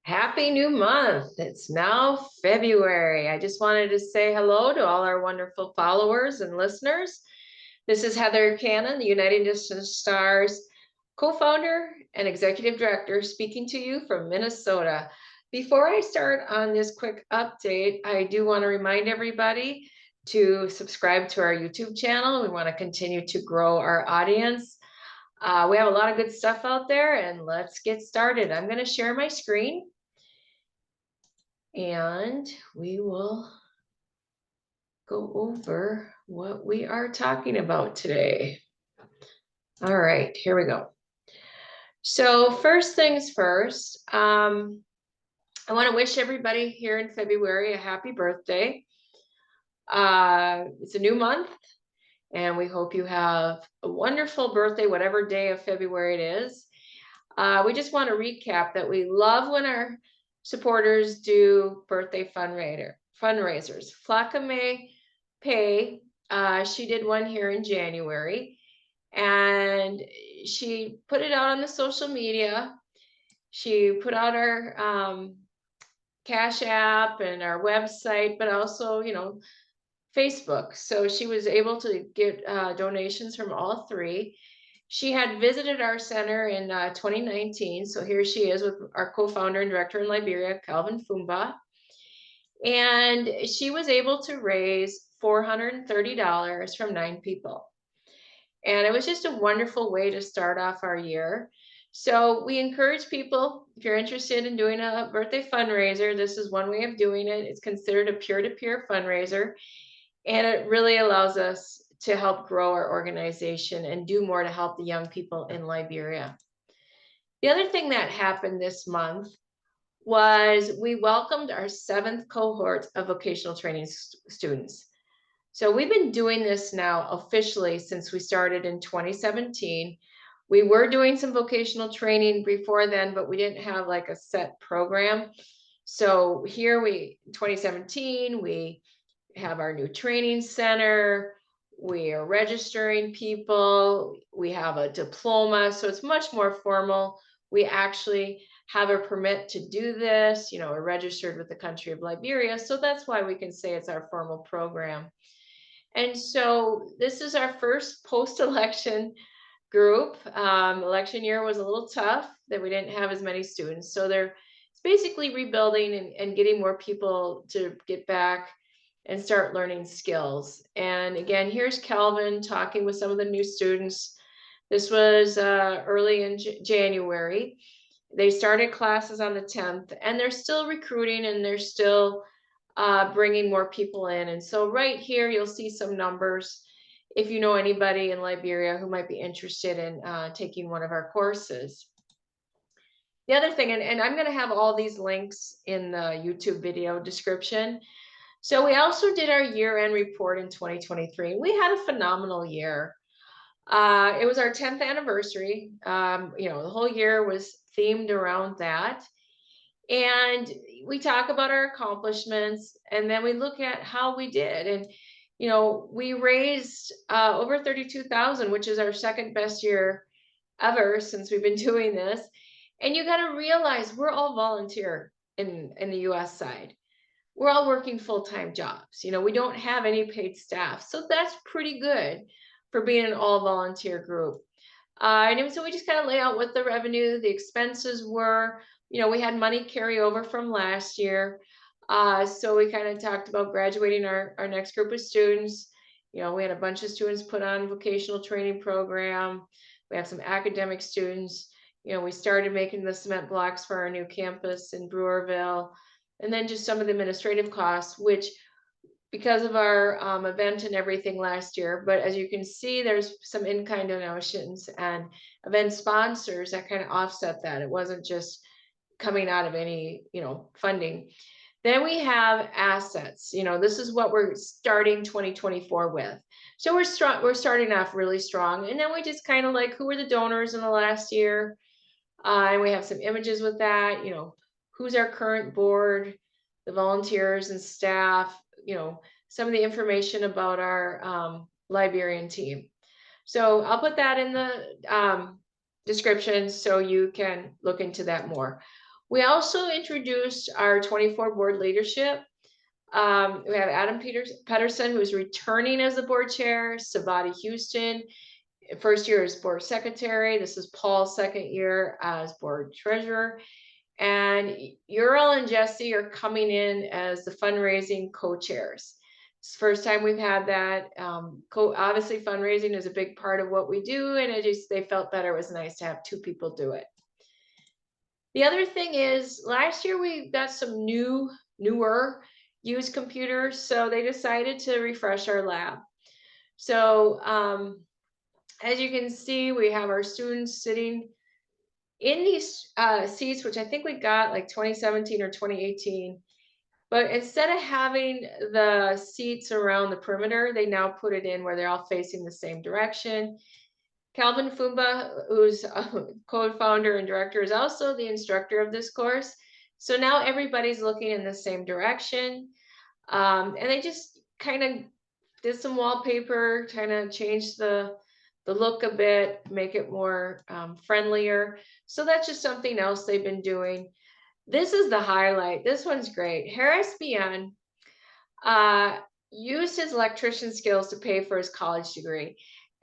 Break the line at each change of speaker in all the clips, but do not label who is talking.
Happy new month. It's now February. I just wanted to say hello to all our wonderful followers and listeners. This is Heather Cannon, the United Distance Stars co-founder and executive director, speaking to you from Minnesota. Before I start on this quick update, I do want to remind everybody to subscribe to our YouTube channel. We want to continue to grow our audience. We have a lot of good stuff out there, and let's get started. I'm going to share my screen, and we will go over what we are talking about today. All right, here we go. So first things first, I want to wish everybody here in February a happy birthday. It's a new month, and we hope you have a wonderful birthday, whatever day of February it is. We just want to recap that we love when our supporters do birthday fundraisers. Florkime Paye, she did one here in January, and she put it out on the social media. She put out our Cash App and our website, but also, Facebook. So she was able to get donations from all three. She had visited our center in 2019. So here she is with our co-founder and director in Liberia, Calvin Fumba. And she was able to raise $430 from 9 people. And it was just a wonderful way to start off our year. So we encourage people, if you're interested in doing a birthday fundraiser, this is one way of doing it. It's considered a peer-to-peer fundraiser. And it really allows us to help grow our organization and do more to help the young people in Liberia. The other thing that happened this month was we welcomed our 7th cohort of vocational training students. So we've been doing this now officially since we started in 2017. We were doing some vocational training before then, but we didn't have like a set program. So here in 2017, we have our new training center. We are registering people. We have a diploma, so it's much more formal. We actually have a permit to do this. We're registered with the country of Liberia, so that's why we can say it's our formal program. And so this is our first post-election group. Election year was a little tough, that we didn't have as many students. So it's basically rebuilding and getting more people to get back and start learning skills. And again, here's Calvin talking with some of the new students. This was early in January. They started classes on the 10th, and they're still recruiting, and they're still bringing more people in. And so right here, you'll see some numbers if you know anybody in Liberia who might be interested in taking one of our courses. The other thing, and I'm going to have all these links in the YouTube video description. So we also did our year-end report in 2023. We had a phenomenal year. It was our 10th anniversary. The whole year was themed around that. And we talk about our accomplishments, and then we look at how we did. And, we raised over 32,000, which is our second best year ever since we've been doing this. And you got to realize we're all volunteer in the US side. We're all working full-time jobs. We don't have any paid staff. So that's pretty good for being an all volunteer group. And so we just kind of lay out what the revenue, the expenses were. We had money carry over from last year. So we kind of talked about graduating our next group of students. We had a bunch of students put on vocational training program. We have some academic students. We started making the cement blocks for our new campus in Brewerville. And then just some of the administrative costs, which because of our event and everything last year. But as you can see, there's some in-kind donations and event sponsors that kind of offset that. It wasn't just coming out of any, funding. Then we have assets. This is what we're starting 2024 with. So we're starting off really strong. And then we just kind of like, who were the donors in the last year? And we have some images with that, who's our current board, the volunteers and staff, some of the information about our Liberian team. So I'll put that in the description so you can look into that more. We also introduced our 24 board leadership. We have Adam Pedersen, who's returning as the board chair, Savati Houston, first year as board secretary. This is Paul's second year as board treasurer. And Ural and Jesse are coming in as the fundraising co-chairs. It's the first time we've had that. Obviously, fundraising is a big part of what we do, and they felt that it was nice to have two people do it. The other thing is, last year we got some newer used computers, so they decided to refresh our lab. So as you can see, we have our students sitting in these seats, which I think we got like 2017 or 2018. But instead of having the seats around the perimeter, they now put it in where they're all facing the same direction. Calvin Fumba, who's a co-founder and director, is also the instructor of this course. So now everybody's looking in the same direction. And they just kind of did some wallpaper, kind of changed the look a bit, make it more friendlier. So that's just something else they've been doing. This is the highlight. This one's great. Harris Beyan used his electrician skills to pay for his college degree.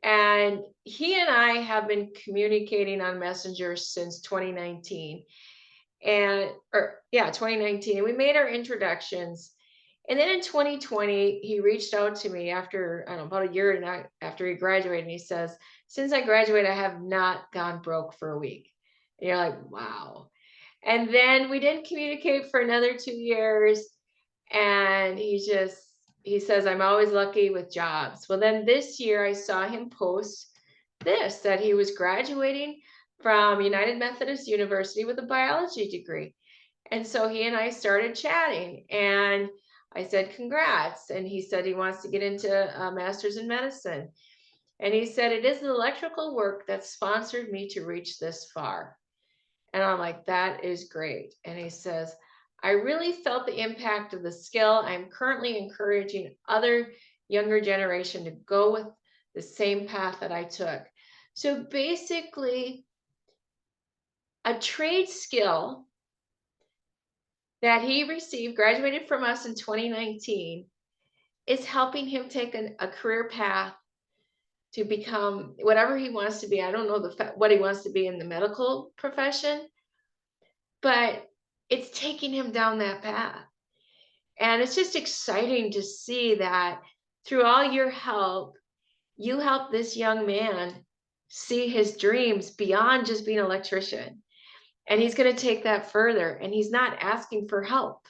And he and I have been communicating on Messenger since 2019. 2019. We made our introductions. And then in 2020, he reached out to me after, I don't know, about a year and after he graduated. And he says, since I graduated, I have not gone broke for a week. And you're like, wow. And then we didn't communicate for another 2 years. And he says, I'm always lucky with jobs. Well, then this year I saw him post that he was graduating from United Methodist University with a biology degree. And so he and I started chatting, and I said, congrats. And he said he wants to get into a master's in medicine. And he said, it is the electrical work that sponsored me to reach this far. And I'm like, that is great. And he says, I really felt the impact of the skill. I'm currently encouraging other younger generation to go with the same path that I took. So basically, a trade skill that he received, graduated from us in 2019, is helping him take a career path to become whatever he wants to be. I don't know what he wants to be in the medical profession, but it's taking him down that path. And it's just exciting to see that through all your help, you help this young man see his dreams beyond just being an electrician. And he's going to take that further, and he's not asking for help.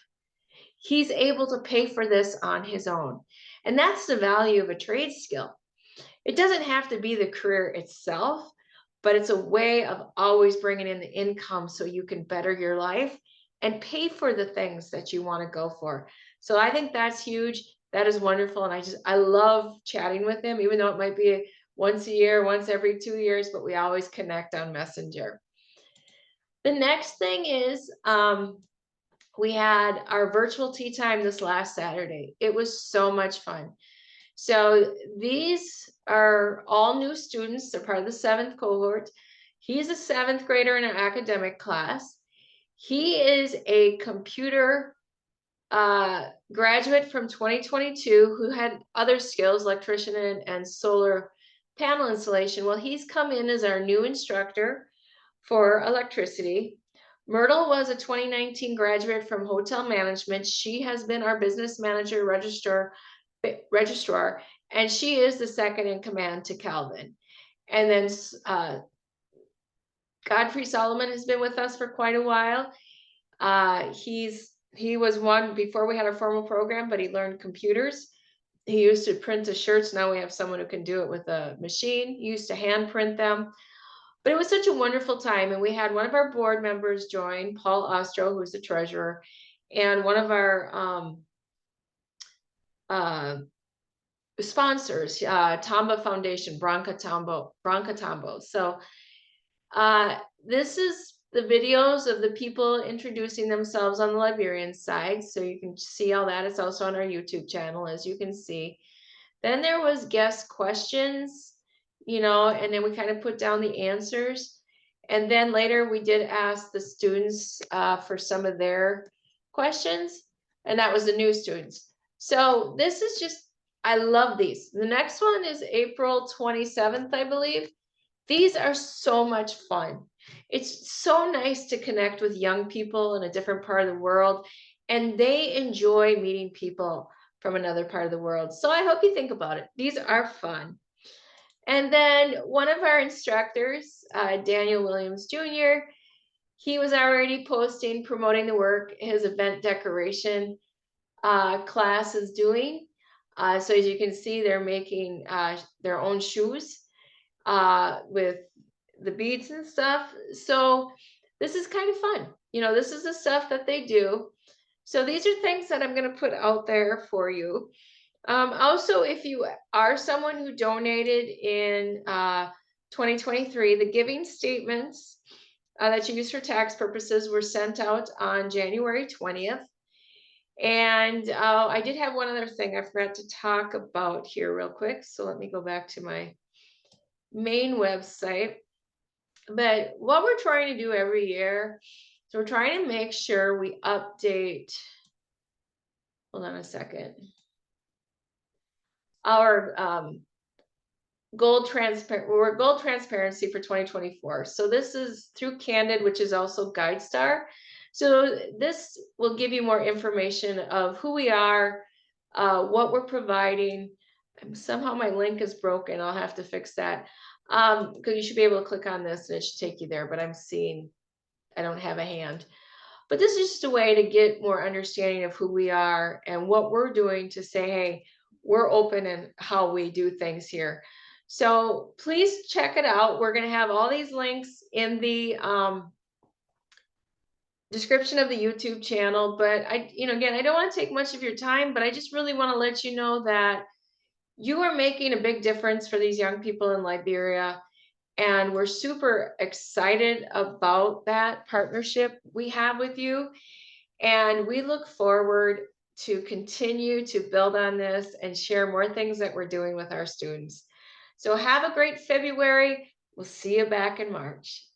He's able to pay for this on his own. And that's the value of a trade skill. It doesn't have to be the career itself, but it's a way of always bringing in the income so you can better your life and pay for the things that you want to go for. So I think that's huge. That is wonderful. And I love chatting with him, even though it might be once a year, once every 2 years, but we always connect on Messenger. The next thing is, we had our virtual tea time this last Saturday. It was so much fun. So these are all new students. They're part of the 7th cohort. He's a 7th grader in an academic class. He is a computer graduate from 2022 who had other skills, electrician and solar panel installation. Well, he's come in as our new instructor for electricity. Myrtle was a 2019 graduate from hotel management. She has been our business manager registrar, and she is the second in command to Calvin. And then Godfrey Solomon has been with us for quite a while. He was one before we had a formal program, but he learned computers. He used to print the shirts. Now we have someone who can do it with a machine. He used to hand print them. But it was such a wonderful time. And we had one of our board members join, Paul Ostro, who's the treasurer, and one of our sponsors, Tamba Foundation, Branca Tambo. So this is the videos of the people introducing themselves on the Liberian side. So you can see all that. It's also on our YouTube channel, as you can see. Then there was guest questions, and then we kind of put down the answers. And then later we did ask the students for some of their questions, and that was the new students. So this is just, I love these. The next one is April 27th, I believe. These are so much fun. It's so nice to connect with young people in a different part of the world, and they enjoy meeting people from another part of the world. So I hope you think about it. These are fun. And then one of our instructors, Daniel Williams Jr., he was already posting, promoting the work his event decoration class is doing. So as you can see, they're making their own shoes with the beads and stuff. So this is kind of fun. You know, this is the stuff that they do. So these are things that I'm going to put out there for you. Also, if you are someone who donated in 2023, the giving statements that you use for tax purposes were sent out on January 20th. And I did have one other thing I forgot to talk about here real quick. So let me go back to my main website. But what we're trying to do every year, so we're trying to make sure we update, hold on a second, our gold transparency for 2024. So this is through Candid, which is also GuideStar. So this will give you more information of who we are, what we're providing. Somehow my link is broken. I'll have to fix that. Because you should be able to click on this and it should take you there, but I'm seeing I don't have a hand. But this is just a way to get more understanding of who we are and what we're doing to say, hey, we're open in how we do things here. So please check it out. We're going to have all these links in the description of the YouTube channel. But again, I don't want to take much of your time, but I just really want to let you know that you are making a big difference for these young people in Liberia. And we're super excited about that partnership we have with you. And we look forward to continue to build on this and share more things that we're doing with our students. So have a great February. We'll see you back in March.